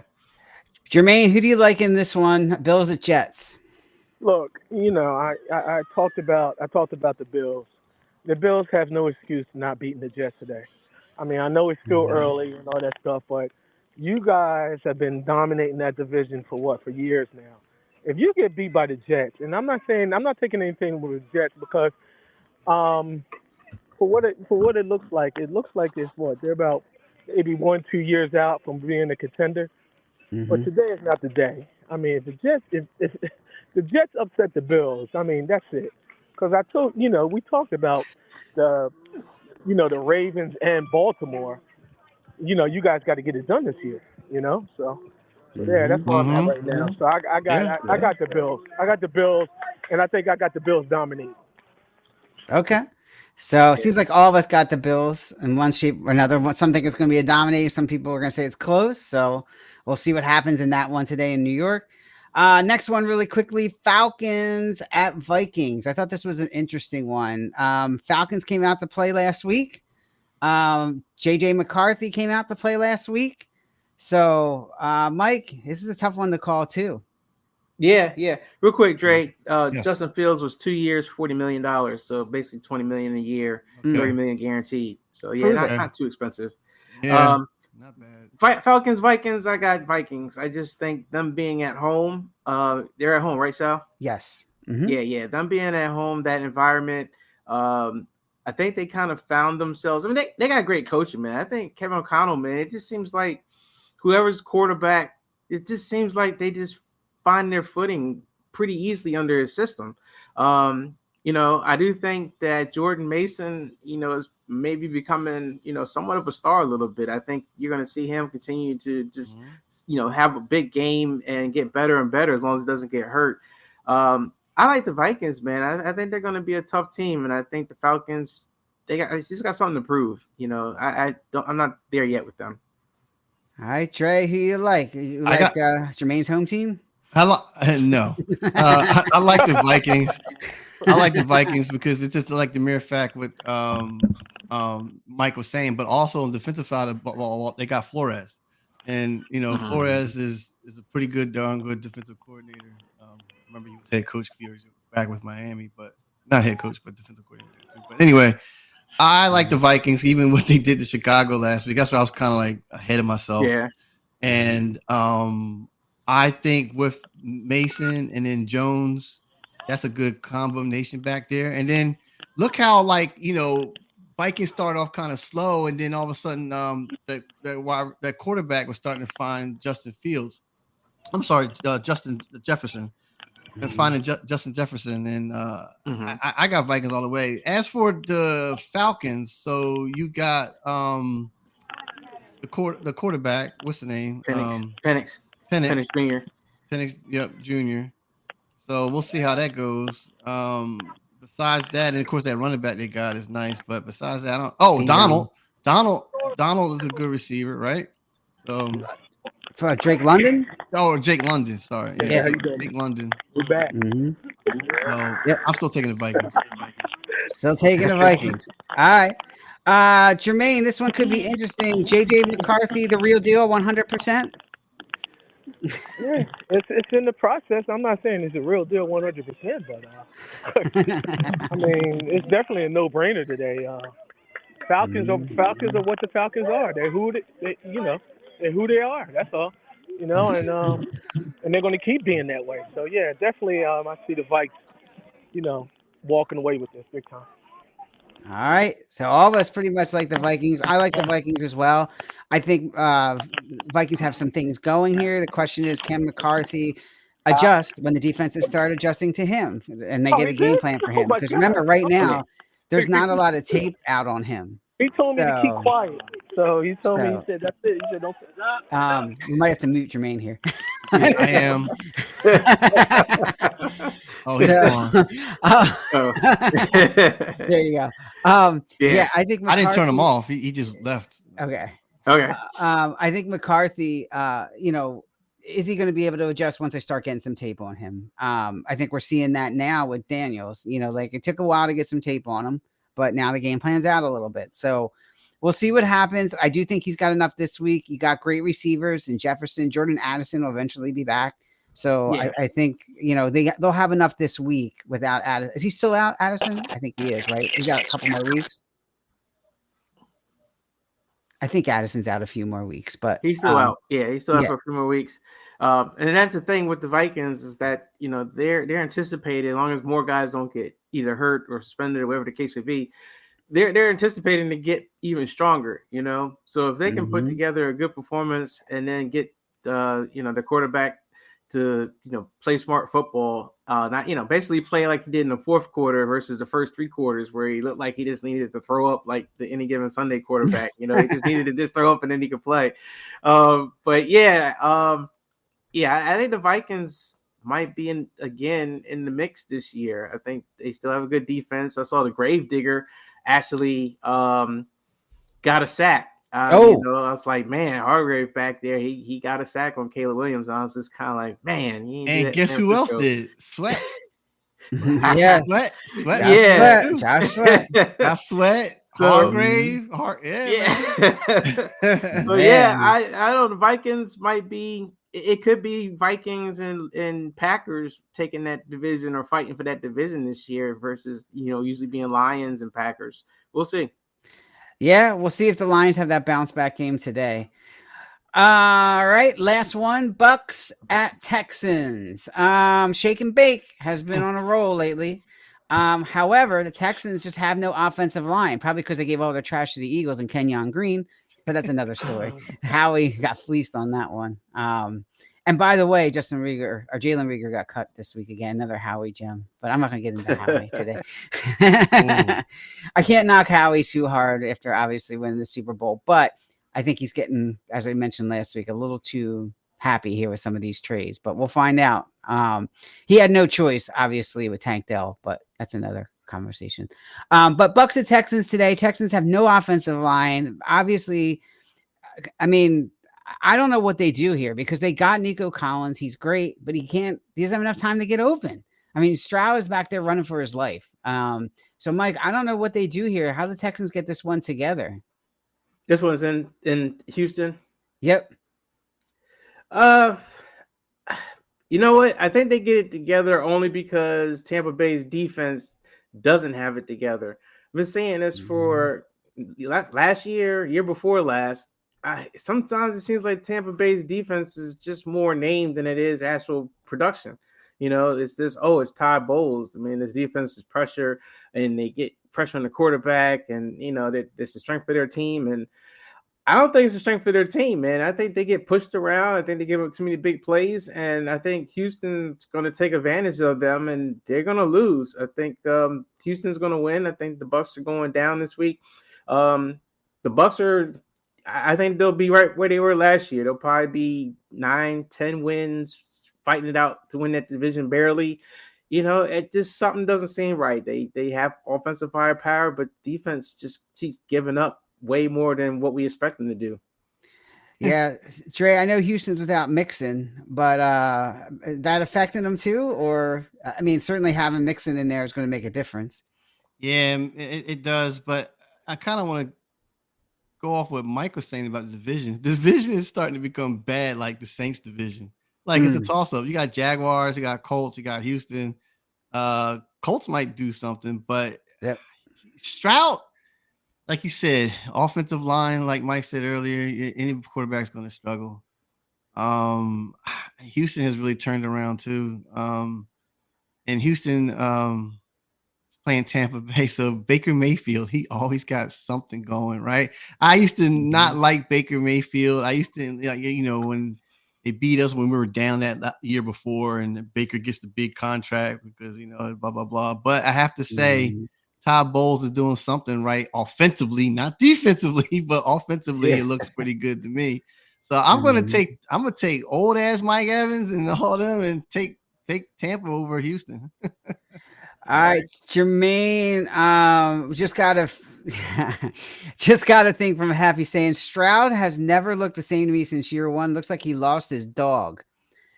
Jermaine, who do you like in this one? Bills at Jets? Look, I talked about the Bills. The Bills have no excuse to not beating the Jets today. I mean, I know it's still early and all that stuff, but you guys have been dominating that division for years now. If you get beat by the Jets, and I'm not taking anything with the Jets because for what it looks like it's they're about maybe 1-2 years out from being a contender. But today is not the day. I mean, if the Jets upset the Bills, I mean that's it. Because we talked about the Ravens and Baltimore. You guys got to get it done this year. So yeah, that's where I'm at right now. So I got the Bills. I got the Bills, and I think I got the Bills dominating. Okay. So it seems like all of us got the Bills in one shape or another. Some think it's going to be a dominating. Some people are going to say it's close. So we'll see what happens in that one today in New York. Next one really quickly, Falcons at Vikings. I thought this was an interesting one. Falcons came out to play last week. JJ McCarthy came out to play last week. So, Mike, this is a tough one to call too. Yeah. Real quick, Dre. Yes. Justin Fields was 2 years, $40 million. So basically $20 million a year, $30 million guaranteed. So yeah, not too expensive. Yeah, not bad. Falcons, Vikings. I got Vikings. I just think them being at home. They're at home, right, Sal? Yes. Yeah. Them being at home, that environment. I think they kind of found themselves. I mean, they got great coaching, man. I think Kevin O'Connell, man. It just seems like whoever's quarterback, it just seems like they just find their footing pretty easily under his system. I do think that Jordan Mason, is maybe becoming, somewhat of a star a little bit. I think you're going to see him continue to just, have a big game and get better and better as long as he doesn't get hurt. I like the Vikings, man. I think they're going to be a tough team, and I think the Falcons, they just got something to prove. I'm not there yet with them. All right, Trey, who you like? You like Jermaine's home team? No. I like the Vikings. I like the Vikings because it's just like the mere fact what Mike was saying, but also on the defensive side of the ball, they got Flores, and Flores is a pretty darn good defensive coordinator. Remember he was head coach a few years back with Miami, but not head coach, but defensive coordinator too. But anyway, I like the Vikings, even what they did to Chicago last week. That's why I was kind of like ahead of myself. Yeah, and I think with Mason and then Jones, that's a good combination back there. And then look how Vikings start off kind of slow, and then all of a sudden that quarterback was starting to find Justin Jefferson. And finding Justin Jefferson, and I got Vikings all the way. As for the Falcons, so you got the quarterback. What's the name? Penix Jr. Penix, yep, Jr. So we'll see how that goes. Besides that, and of course that running back they got is nice, but besides that, Donald is a good receiver, right? So. For Drake London? Oh, Jake London. Sorry. Yeah. Jake London. We're back. So, I'm still taking the Vikings. Still taking the Vikings. All right. Jermaine, this one could be interesting. JJ McCarthy, the real deal, 100%? Yeah, it's in the process. I'm not saying it's a real deal 100%, but I mean, it's definitely a no-brainer today. Falcons are what the Falcons are. They're who they are. That's all, and they're going to keep being that way. So yeah, definitely, I see the Vikes, walking away with this big time. All right, so all of us pretty much like the Vikings. I like the Vikings as well. I think Vikings have some things going here. The question is, can McCarthy adjust when the defenses start adjusting to him, and they get a game plan for him? Because remember, right now, there's not a lot of tape out on him. He told me to keep quiet. So he told me, he said, that's it. He said, don't say that. You might have to mute Jermaine here. Yeah, I am. He's gone. There you go. Yeah, I think McCarthy, I didn't turn him off. He just left. Okay. I think McCarthy, is he going to be able to adjust once I start getting some tape on him? I think we're seeing that now with Daniels. It took a while to get some tape on him, but now the game plan's out a little bit. So we'll see what happens. I do think he's got enough this week. You got great receivers in Jefferson. Jordan Addison will eventually be back. So Yeah. I think, they'll have enough this week without Addison. Is he still out, Addison? I think he is, right? He's got a couple more weeks. I think Addison's out a few more weeks, but he's still out. Yeah, he's still out for a few more weeks. And that's the thing with the Vikings is that, they're anticipating, as long as more guys don't get either hurt or suspended or whatever the case may be, they're anticipating to get even stronger, So if they can put together a good performance and then get the quarterback to play smart football, not basically play like he did in the fourth quarter versus the first 3 quarters where he looked like he just needed to throw up like the any given Sunday quarterback. He just needed to just throw up and then he could play. But yeah, I think the Vikings might be again in the mix this year. I think they still have a good defense. I saw the Gravedigger actually got a sack. I was like, man, Hargrave back there, he got a sack on Caleb Williams. I was just kind of like, man. And guess who else did? Sweat. Yeah. Sweat. Yeah. Josh Sweat. Sweat. Hargrave. Yeah. So yeah, I know the Vikings might be. It could be Vikings and Packers taking that division or fighting for that division this year versus usually being Lions and Packers. We'll see. Yeah, we'll see if the Lions have that bounce back game today. All right, last one, Bucs at Texans. Shake and Bake has been on a roll lately. However, the Texans just have no offensive line, probably because they gave all their trash to the Eagles and Kenyon Green, but that's another story. Howie got fleeced on that one. And by the way, Jalen Rieger got cut this week again, another Howie gem, but I'm not going to get into Howie today. I can't knock Howie too hard after obviously winning the Super Bowl, but I think he's getting, as I mentioned last week, a little too happy here with some of these trades, but we'll find out. He had no choice, obviously, with Tank Dell, but that's another conversation. But Bucs and Texans today. Texans have no offensive line. Obviously, I mean, I don't know what they do here because they got Nico Collins. He's great, but he doesn't have enough time to get open. I mean, Stroud is back there running for his life. So Mike, I don't know what they do here. How the Texans get this one together? This one's in Houston. Yep. You know what? I think they get it together only because Tampa Bay's defense doesn't have it together. I've been saying this for last year before last. Sometimes it seems like Tampa Bay's defense is just more named than it is actual production. It's this, it's Todd Bowles. I mean, this defense is pressure and they get pressure on the quarterback and, it's the strength of their team. And I don't think it's the strength of their team, man. I think they get pushed around. I think they give up too many big plays. And I think Houston's going to take advantage of them and they're going to lose. I think Houston's going to win. I think the Bucs are going down this week. The Bucs I think they'll be right where they were last year. They'll probably be 9-10 wins, fighting it out to win that division barely. It just something doesn't seem right. They have offensive firepower, but defense just keeps giving up way more than what we expect them to do. Yeah, Dre, I know Houston's without Mixon, but that affecting them too? Or, I mean, certainly having Mixon in there is going to make a difference. Yeah, it does, but I kind of want to go off what Mike was saying about the division. The division is starting to become bad, like the Saints division. Like it's a toss-up. You got Jaguars, you got Colts, you got Houston. Colts might do something, but Stroud, like you said, offensive line, like Mike said earlier, any quarterback's going to struggle. Houston has really turned around too. And Houston playing Tampa Bay. So Baker Mayfield, he always got something going, right? I used to not like Baker Mayfield. I used to, when they beat us when we were down that year before and Baker gets the big contract because, blah, blah, blah. But I have to say, Todd Bowles is doing something right offensively, not defensively, but offensively, it looks pretty good to me. So I'm going to take old ass Mike Evans and all them and take Tampa over Houston. All right, Jermaine, just got a thing from Happy saying Stroud has never looked the same to me since year one. Looks like he lost his dog.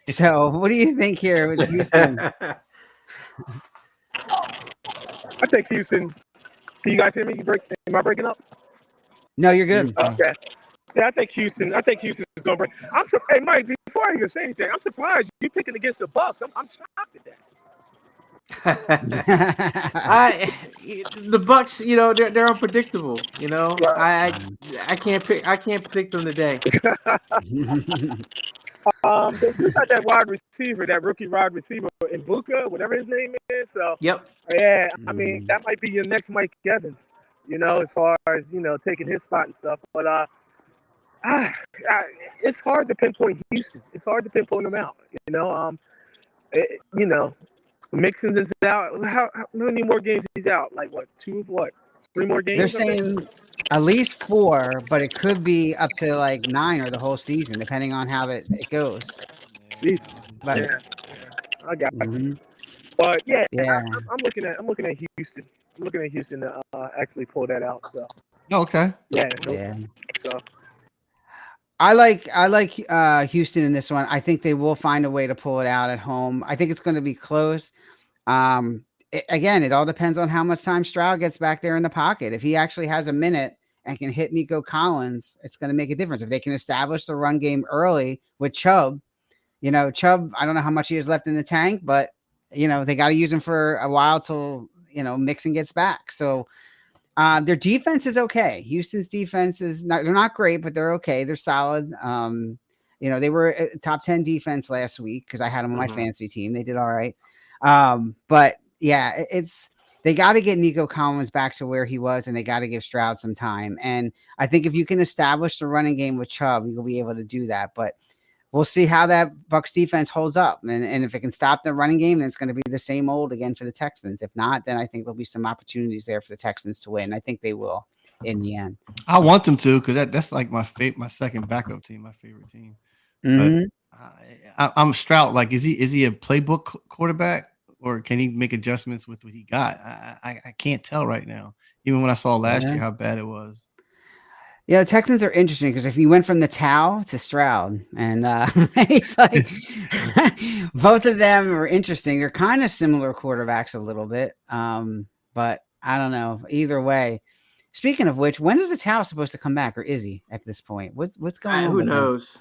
So what do you think here with Houston? I think Houston. Can you guys hear me? Am I breaking up? No, you're good. Okay. Yeah, I think Houston is going to bring. Hey, Mike, before I even say anything, I'm surprised you picking against the Bucs. I'm shocked at that. The Bucs, they're unpredictable. Right. I can't predict them today. They do got that wide receiver, that rookie wide receiver, Ibuka, whatever his name is. So Yep. yeah, I mean that might be your next Mike Evans. As far as taking his spot and stuff. But it's hard to pinpoint Houston. It's hard to pinpoint them out. Mixon is out. How many more games he's out? Like what? 3 more games? They're saying at least 4, but it could be up to like 9 or the whole season, depending on how it goes. But, yeah, I got you. But yeah. I'm looking at Houston. I'm looking at Houston to actually pull that out. So okay. Yeah. So I like Houston in this one. I think they will find a way to pull it out at home. I think it's going to be close. It all depends on how much time Stroud gets back there in the pocket. If he actually has a minute and can hit Nico Collins, it's going to make a difference. If they can establish the run game early with Chubb, Chubb, I don't know how much he has left in the tank, but they got to use him for a while till Mixon gets back. So their defense is okay. Houston's defense they're not great, but they're okay. They're solid. They were a top 10 defense last week because I had them on my fantasy team. They did all right. But yeah, they got to get Nico Collins back to where he was, and they got to give Stroud some time. And I think if you can establish the running game with Chubb, you'll be able to do that. But we'll see how that Bucs defense holds up. And if it can stop the running game, then it's going to be the same old again for the Texans. If not, then I think there'll be some opportunities there for the Texans to win. I think they will in the end. I want them to, because that's like my second backup team, my favorite team. But I'm Stroud. Like, is he a playbook quarterback, or can he make adjustments with what he got? I can't tell right now. Even when I saw last year how bad it was. Yeah, the Texans are interesting because if you went from the Tau to Stroud, and he's like, both of them are interesting. They're kind of similar quarterbacks a little bit, but I don't know. Either way. Speaking of which, when is the Tau supposed to come back, or is he at this point? What's going on? Who knows?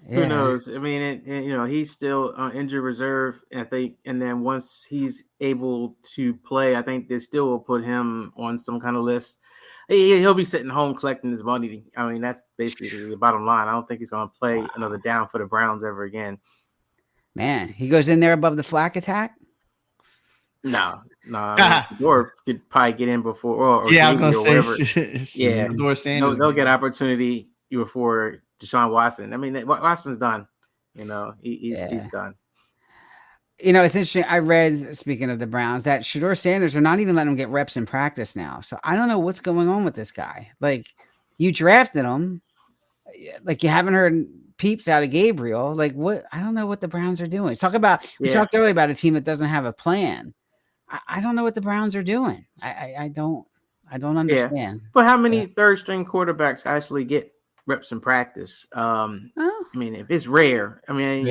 Yeah. Who knows? I mean, he's still on injured reserve, I think. And then once he's able to play, I think they still will put him on some kind of list. He'll be sitting home collecting his money. I mean, that's basically the bottom line. I don't think he's going to play another down for the Browns ever again. Man, he goes in there above the flag attack? No. Or could probably get in before. Or I was going to say. They'll get opportunity before Deshaun Watson. I mean, Watson's done. He's done. It's interesting. I read, speaking of the Browns, that Shedeur Sanders are not even letting him get reps in practice now. So I don't know what's going on with this guy. Like, you drafted him. Like, you haven't heard peeps out of Gabriel. Like, what? I don't know what the Browns are doing. We talked earlier about a team that doesn't have a plan. I don't know what the Browns are doing. I don't understand. But how many third string quarterbacks actually get reps in practice? I mean, if it's rare, I mean,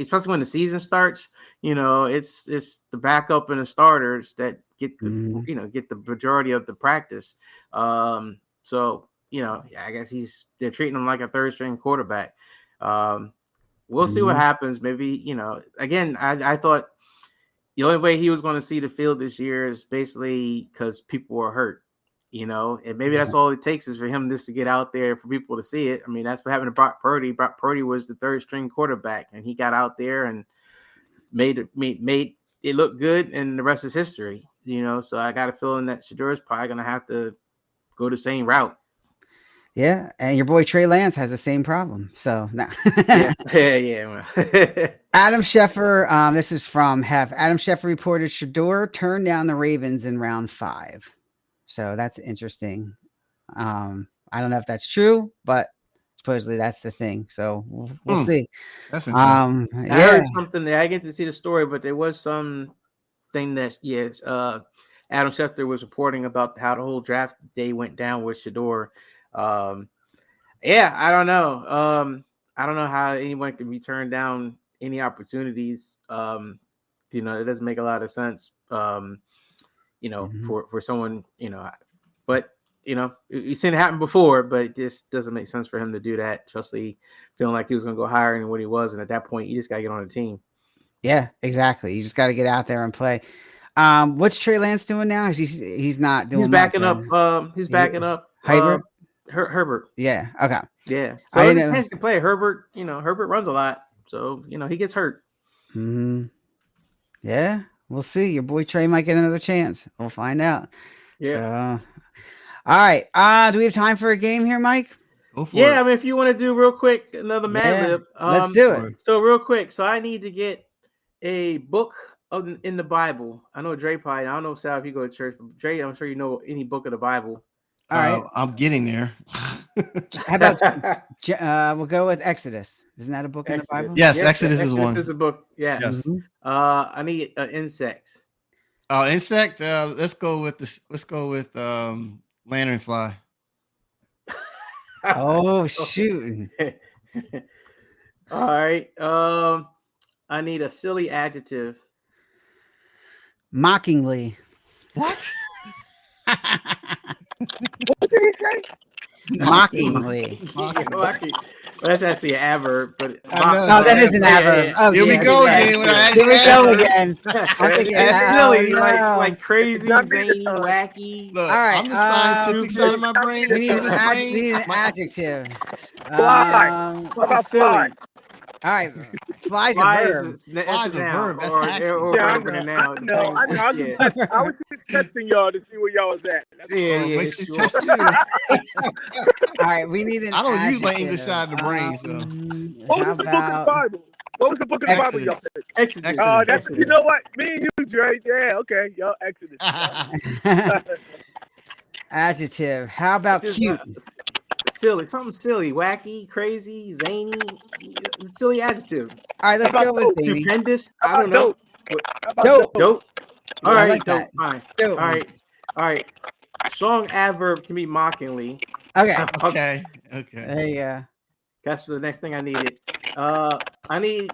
especially when the season starts, it's the backup and the starters that get the majority of the practice. So I guess they're treating him like a third string quarterback. We'll see what happens. Maybe again, I thought the only way he was going to see the field this year is basically because people were hurt. And maybe that's all it takes is for him just to get out there for people to see it. I mean, that's what happened to Brock Purdy. Brock Purdy was the third string quarterback, and he got out there and made it look good, and the rest is history. So I got a feeling that Shedeur is probably going to have to go the same route. Yeah, and your boy Trey Lance has the same problem. So now, yeah. Adam Schefter, this is from Hef. Adam Schefter reported Shedeur turned down the Ravens in round 5. So that's interesting. I don't know if that's true, but supposedly that's the thing. So we'll see. That's interesting. I heard something there. I get to see the story, but there was some thing that Adam Schefter was reporting about how the whole draft day went down with Shedeur. I don't know. I don't know how anyone can be turned down any opportunities. It doesn't make a lot of sense. For someone, but We've seen it happen before, but it just doesn't make sense for him to do that, especially feeling like he was going to go higher than what he was. And at that point, you just got to get on the team. Yeah, exactly. You just got to get out there and play. What's Trey Lance doing now? He's not doing. He's backing up. He's backing up. Herbert. Herbert. Yeah. Okay. Yeah. So he's a fantasy player. Herbert. Herbert runs a lot, so he gets hurt. Mm-hmm. Yeah, we'll see. Your boy Trey might get another chance. We'll find out. Yeah. So, all right. Do we have time for a game here, Mike? Go for it. I mean, if you want to do real quick another MadLib, let's do it. So real quick. So I need to get a book in the Bible. I know Dre probably. I don't know, Sal, if you go to church, but Dre, I'm sure you know any book of the Bible. All right, I'm getting there. How about we'll go with Exodus? Isn't that a book in the Bible? Yes, Exodus is one. Exodus is a book. Yes. Mm-hmm. I need an insect. Insect. Let's go with this. Let's go with lanternfly. Oh shoot! All right. I need a silly adjective. Mockingly. What? What did he say? Mockingly. That's actually an adverb, but that is an adverb. Oh, here we go again. Here we go again. I'm thinking that's silly, like crazy, zany, wacky. Look, all right, I'm the scientific side of my brain. We need an adjective. Fly. How about fly? All right, fly's a verb. Fly's a verb. That's action. I was just testing y'all to see where y'all was at. All right, we need an I don't use my adjective. English side of the brain. So. What was the book of the Bible? What was the book of the Bible y'all said? Exodus. That's, you know what? Me and you, Dre. Yeah, okay. Y'all, Exodus. Adjective. How about cute? Silly, something silly, wacky, crazy, zany, silly adjective. All right, let's go with zany. Stupendous. I don't know. Dope. All right, like dope. Fine. Dope. All right. Strong adverb can be mockingly. Okay. There you go. That's the next thing I needed. I need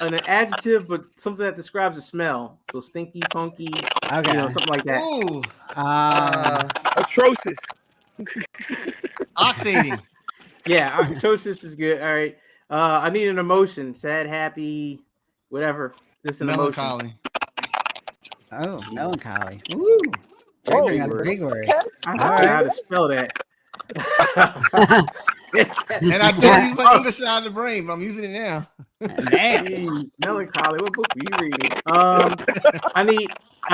an adjective, but something that describes a smell. So stinky, funky, something like that. Ooh. Atrocious. Oxating. Yeah, atrocious is good. All right. I need an emotion. Sad, happy, whatever. Just an melancholy. Emotion. Oh, melancholy. Ooh. Big word. I don't know how to spell that. And I don't use my English side of the brain, but I'm using it now. Damn. Melancholy. What book were you reading? I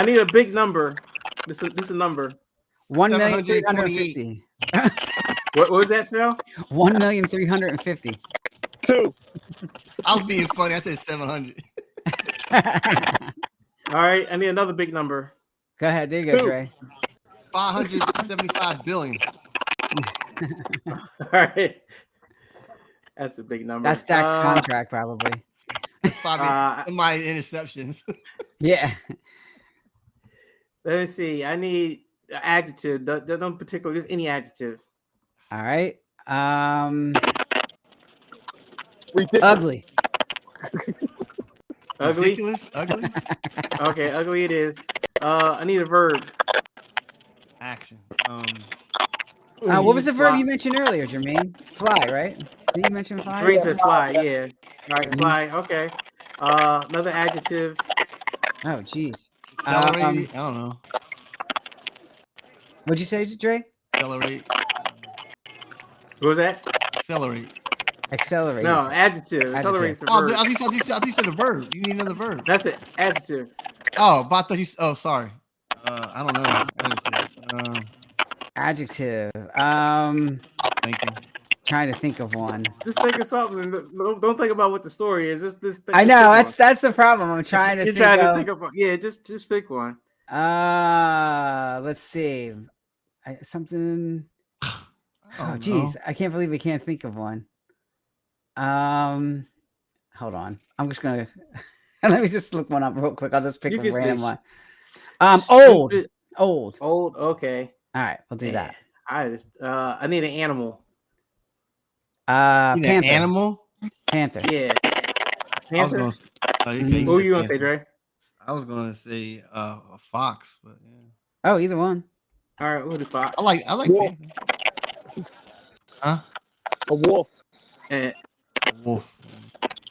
need a big number. This is a number. 1,350,000. What was that, Sal? 1,350,000. 2. I was being funny. I said 700. All right, I need another big number. Go ahead. There you go, 2. Dre. 575 billion. All right. That's a big number. That's Dak's contract, probably. Probably my interceptions. Yeah. Let me see. I need an adjective. Don't particular. Just any adjective. All right. Ridiculous. Ugly. Ugly. Ridiculous. Ugly. Okay, ugly it is. I need a verb. Action. What was the verb you mentioned earlier, Jermaine? Fly, right? Did you mention fly? Green said fly. Yeah. All right, fly. Okay. Another adjective. Oh, jeez. Accelerate. I don't know. What'd you say, Dre? Accelerate. What was that? Accelerate. Accelerate. No, adjective. Accelerate is a verb. I think you said a verb. You need another verb. That's it. Adjective. Oh, but I thought you. Oh, sorry. I don't know. Adjective. Thinking. Trying to think of one. Just think of something. Don't think about what the story is. Just think. I know that's the problem. I'm trying to. Think of. Yeah, just pick one. Let's see. Something. Oh, geez, I can't believe I can't think of one. Hold on. I'm just gonna let me just look one up real quick. I'll just pick a random one. Old. Okay. All right, we'll do that. I need an animal. Panther. An animal. Panther. Yeah. Panther. Who are you gonna say, Dre? I was gonna say a fox, but yeah. Oh, either one. All right, we'll do Fox. I like Wolf. Panther. Huh? A wolf. And, Wolf.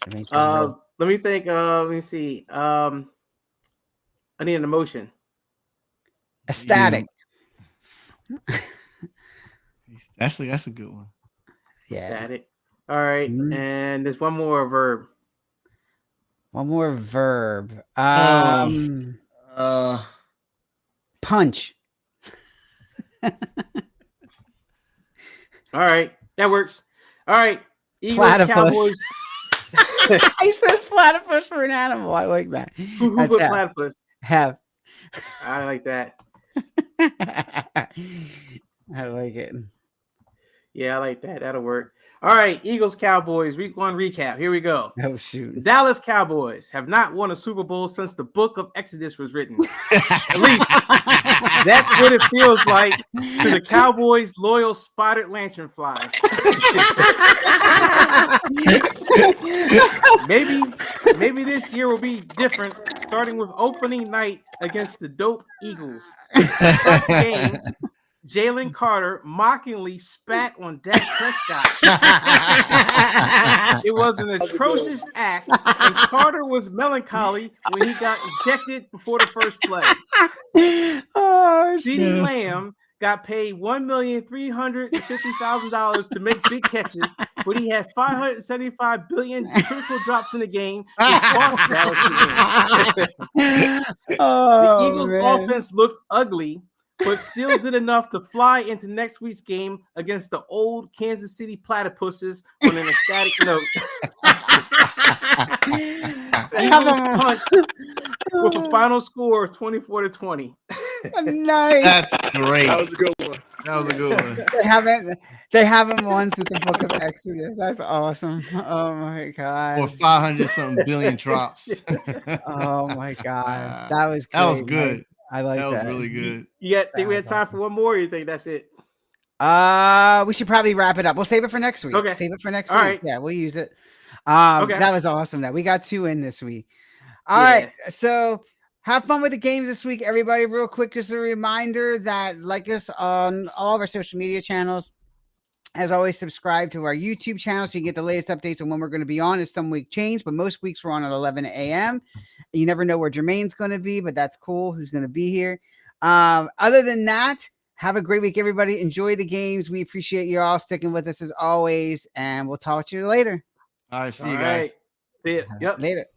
let me think. Let me see. I need an emotion. Ecstatic. That's a good one. Yeah. Ecstatic. All right, and there's one more verb. One more verb. Punch. All right, that works. All right, Eagles, Platypus. Cowboys. I said platypus for an animal. I like that. Who That's put Have. platypus? Have. I like that. I like it. Yeah, I like that. That'll work. All right, Eagles, Cowboys, week 1 recap. Here we go. Oh, shoot. The Dallas Cowboys have not won a Super Bowl since the book of Exodus was written. At least that's what it feels like to the Cowboys' loyal spotted lantern flies. Maybe this year will be different, starting with opening night against the dope Eagles. First game, Jalen Carter mockingly spat on Dak Prescott. It was an atrocious act, and Carter was melancholy when he got ejected before the first play. Oh, CeeDee Lamb got paid $1,350,000 to make big catches, but he had 575 billion critical drops in the game, which cost Dallas the game. The Eagles' offense looked ugly, but still did enough to fly into next week's game against the old Kansas City Platypuses on an ecstatic note. Eagles punched with a final score of 24-20. Nice. That's great. That was a good one. That was a good one. They haven't won since the book of Exodus. That's awesome. Oh my god. Or 500 something billion drops. Oh my god. That was great. That was good. I like that. That was really good. You think we have time for one more, or you think that's it? We should probably wrap it up. We'll save it for next week. Okay. Save it for next All week. right. Yeah, we'll use it. Okay. That was awesome that we got 2 in this week. All right. So have fun with the games this week, everybody. Real quick, just a reminder that like us on all of our social media channels. As always, subscribe to our YouTube channel so you get the latest updates on when we're going to be on. It's some week change, but most weeks we're on at 11 a.m. You never know where Jermaine's going to be, but that's cool. Who's going to be here? Other than that, have a great week, everybody. Enjoy the games. We appreciate you all sticking with us as always, and we'll talk to you later. All right. See you guys. See you. Yep. Later.